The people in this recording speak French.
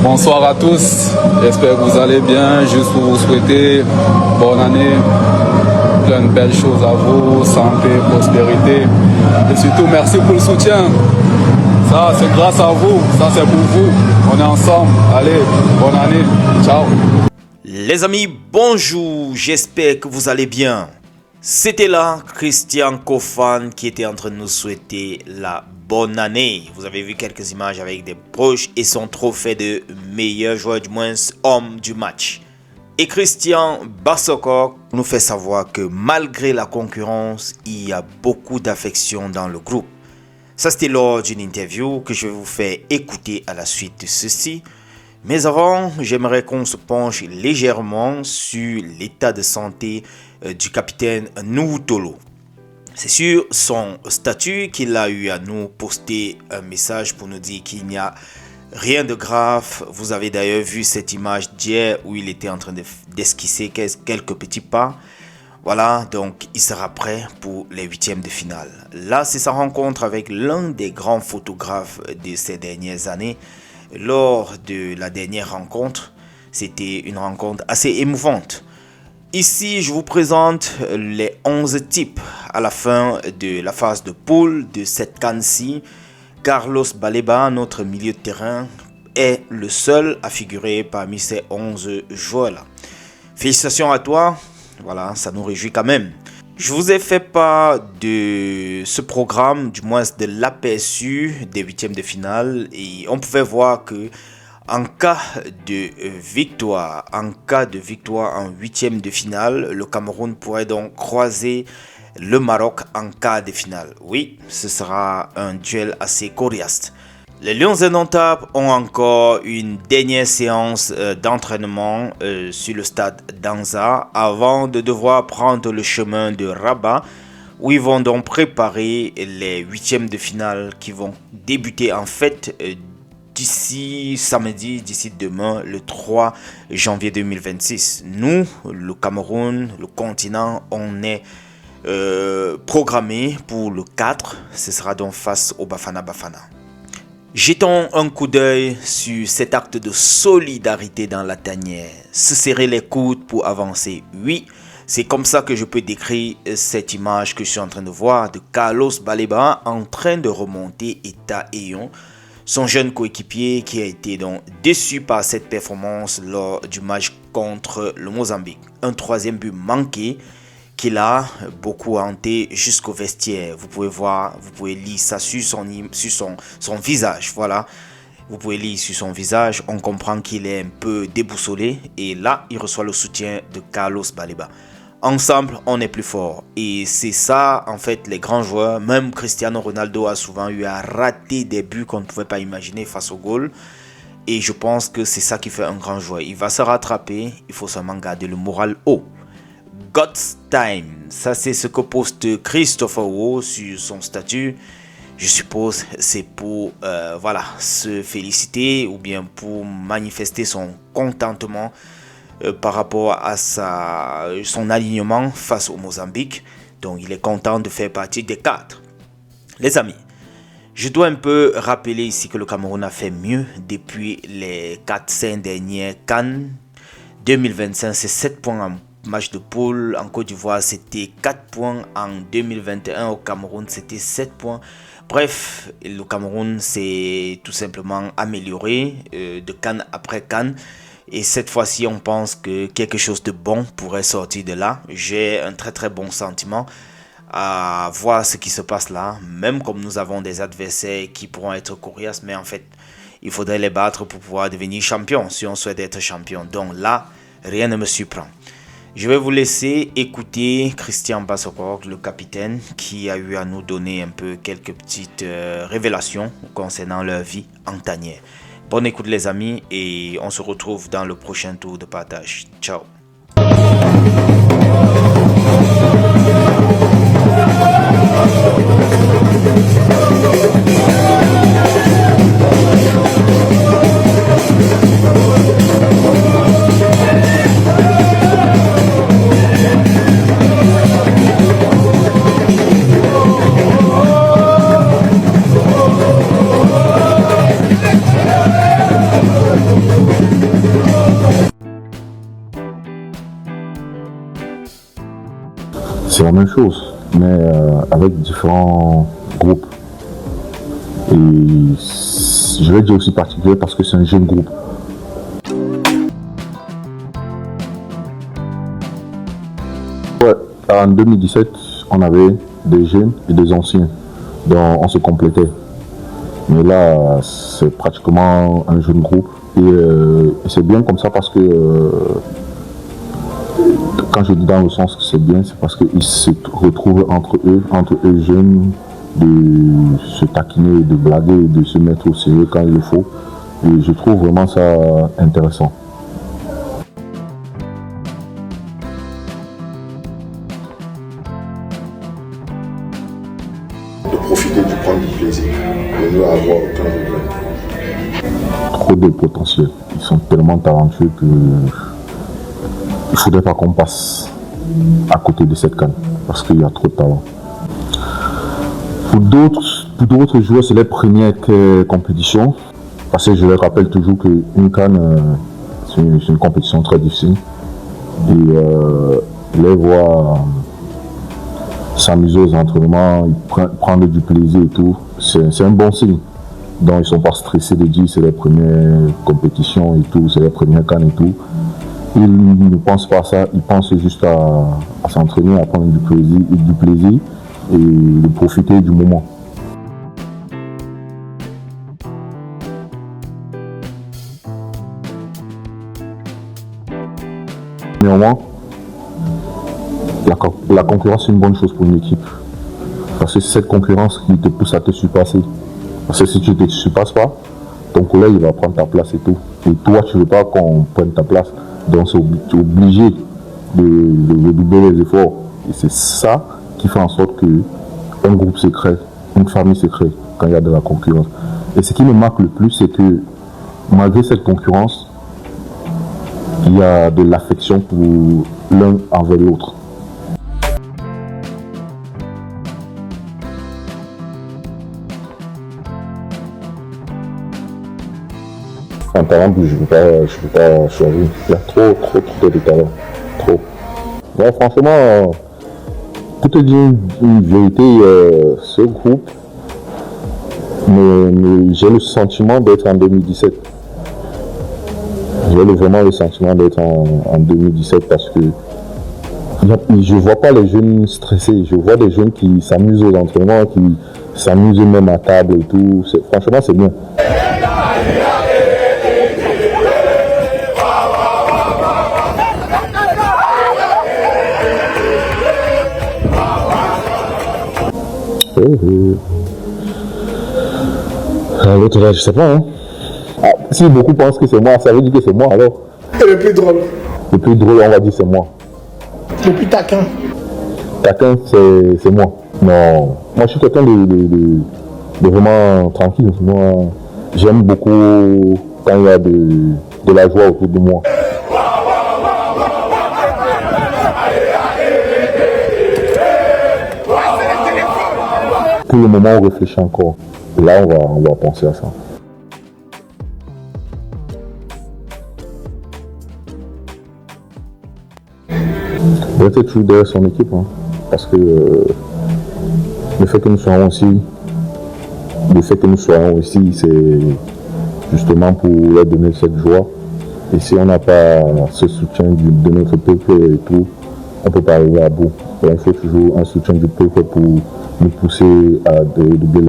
Bonsoir à tous, j'espère que vous allez bien. Juste pour vous souhaiter bonne année, plein de belles choses à vous, santé, prospérité. Et surtout, merci pour le soutien. Ça, c'est grâce à vous, ça c'est pour vous. On est ensemble. Allez, bonne année. Ciao. Les amis, bonjour, j'espère que vous allez bien. C'était là Christian Kofan qui était en train de nous souhaiter la bonne année. Vous avez vu quelques images avec des broches et son trophée de meilleur joueur, du moins homme du match. Et Christian Bassokor nous fait savoir que malgré la concurrence, il y a beaucoup d'affection dans le groupe. Ça, c'était lors d'une interview que je vais vous faire écouter à la suite de ceci. Mais avant, j'aimerais qu'on se penche légèrement sur l'état de santé du capitaine Nuwutolo. C'est sur son statut qu'il a eu à nous poster un message pour nous dire qu'il n'y a rien de grave. Vous avez d'ailleurs vu cette image d'hier où il était en train d'esquisser quelques petits pas. Voilà, donc il sera prêt pour les huitièmes de finale. Là, c'est sa rencontre avec l'un des grands photographes de ces dernières années. Lors de la dernière rencontre, c'était une rencontre assez émouvante. Ici, je vous présente les 11 types à la fin de la phase de poule de cette CAN-ci. Carlos Baleba, notre milieu de terrain, est le seul à figurer parmi ces 11 joueurs-là. Félicitations à toi, voilà, ça nous réjouit quand même. Je vous ai fait part de ce programme, du moins de l'aperçu des huitièmes de finale, et on pouvait voir que en cas de victoire en huitième de finale, le Cameroun pourrait donc croiser le Maroc en quart de finale. Oui, ce sera un duel assez coriace. Les Lions indomptables ont encore une dernière séance d'entraînement sur le stade d'Anza avant de devoir prendre le chemin de Rabat où ils vont donc préparer les huitièmes de finale qui vont débuter en fait d'ici samedi, d'ici demain, le 3 janvier 2026. Nous, le Cameroun, le continent, on est programmé pour le 4. Ce sera donc face au Bafana Bafana. Jetons un coup d'œil sur cet acte de solidarité dans la tanière. Se serrer les coudes pour avancer. Oui, c'est comme ça que je peux décrire cette image que je suis en train de voir de Carlos Baleba en train de remonter état Eyon. Son jeune coéquipier qui a été donc déçu par cette performance lors du match contre le Mozambique. Un troisième but manqué qu'il a beaucoup hanté jusqu'au vestiaire. Vous pouvez voir, vous pouvez lire ça sur son visage. Voilà, vous pouvez lire sur son visage. On comprend qu'il est un peu déboussolé. Et là, il reçoit le soutien de Carlos Baleba. Ensemble, on est plus fort. Et c'est ça, en fait, les grands joueurs. Même Cristiano Ronaldo a souvent eu à rater des buts qu'on ne pouvait pas imaginer face au goal. Et je pense que c'est ça qui fait un grand joueur. Il va se rattraper. Il faut seulement garder le moral haut. God's Time, ça c'est ce que poste Christopher Wu sur son statut. Je suppose c'est pour se féliciter ou bien pour manifester son contentement par rapport à son alignement face au Mozambique. Donc il est content de faire partie des 4. Les amis, je dois un peu rappeler ici que le Cameroun a fait mieux depuis les 4-5 dernières CAN 2025. C'est 7 points en match de poule. En Côte d'Ivoire, c'était 4 points. En 2021, au Cameroun, c'était 7 points. Bref, le Cameroun s'est tout simplement amélioré de CAN après CAN. Et cette fois-ci, on pense que quelque chose de bon pourrait sortir de là. J'ai un très très bon sentiment à voir ce qui se passe là. Même comme nous avons des adversaires qui pourront être coriaces. Mais en fait, il faudrait les battre pour pouvoir devenir champion si on souhaite être champion. Donc là, rien ne me surprend. Je vais vous laisser écouter Christian Bassokor, le capitaine, qui a eu à nous donner un peu quelques petites révélations concernant leur vie en tanière. Bonne écoute les amis et on se retrouve dans le prochain tour de partage. Ciao. chose, mais avec différents groupes. Et je vais dire aussi particulier parce que c'est un jeune groupe. Ouais, en 2017, on avait des jeunes et des anciens, donc on se complétait. Mais là, c'est pratiquement un jeune groupe. Et c'est bien comme ça parce que, quand je dis dans le sens que c'est bien, c'est parce qu'ils se retrouvent entre eux jeunes, de se taquiner, de blaguer, de se mettre au sérieux quand il le faut. Et je trouve vraiment ça intéressant. De profiter, de prendre du plaisir, de ne avoir aucun regret. Trop de potentiel. Ils sont tellement talentueux que il ne faudrait pas qu'on passe à côté de cette CAN parce qu'il y a trop de talent. Pour d'autres joueurs, c'est leur première compétition. Parce que je leur rappelle toujours qu'une CAN, c'est une compétition très difficile. Et les voir s'amuser aux entraînements, prendre du plaisir et tout, c'est un bon signe. Donc ils ne sont pas stressés de dire que c'est leur première compétition et tout, c'est leur première CAN et tout. Ils ne pensent pas à ça, ils pensent juste à s'entraîner, à prendre du plaisir et de profiter du moment. Néanmoins, la concurrence est une bonne chose pour une équipe. Parce que c'est cette concurrence qui te pousse à te surpasser. Parce que si tu ne te surpasses pas, ton collègue il va prendre ta place et tout. Et toi, tu ne veux pas qu'on prenne ta place. Donc tu es obligé de redoubler les efforts. Et c'est ça qui fait en sorte qu'un groupe se crée, une famille se crée quand il y a de la concurrence. Et ce qui me marque le plus, c'est que malgré cette concurrence, il y a de l'affection pour l'un envers l'autre. Un talent que je ne peux pas choisir. Il y a trop de talent. Trop. Ouais, franchement, pour te dire une vérité, ce groupe, j'ai le sentiment d'être en 2017. J'ai vraiment le sentiment d'être en 2017 parce que je ne vois pas les jeunes stressés. Je vois des jeunes qui s'amusent aux entraînements, qui s'amusent même à table et tout. Franchement, c'est bien. L'autre là, je sais pas. Hein. Ah, si beaucoup pensent que c'est moi, ça veut dire que c'est moi alors. Et le plus drôle? Le plus drôle, on va dire c'est moi. Le plus taquin? Taquin, c'est moi. Non, moi je suis quelqu'un de vraiment tranquille. Moi, j'aime beaucoup quand il y a de la joie autour de moi. Pour le moment, on réfléchit encore. Et là, on va penser à ça. Il reste toujours derrière son équipe. Hein, parce que le fait que nous soyons ici, c'est justement pour leur donner cette joie. Et si on n'a pas ce soutien de notre peuple et tout, on ne peut pas arriver à bout. Et il faut toujours un soutien du peuple pour nous pousser à doubler.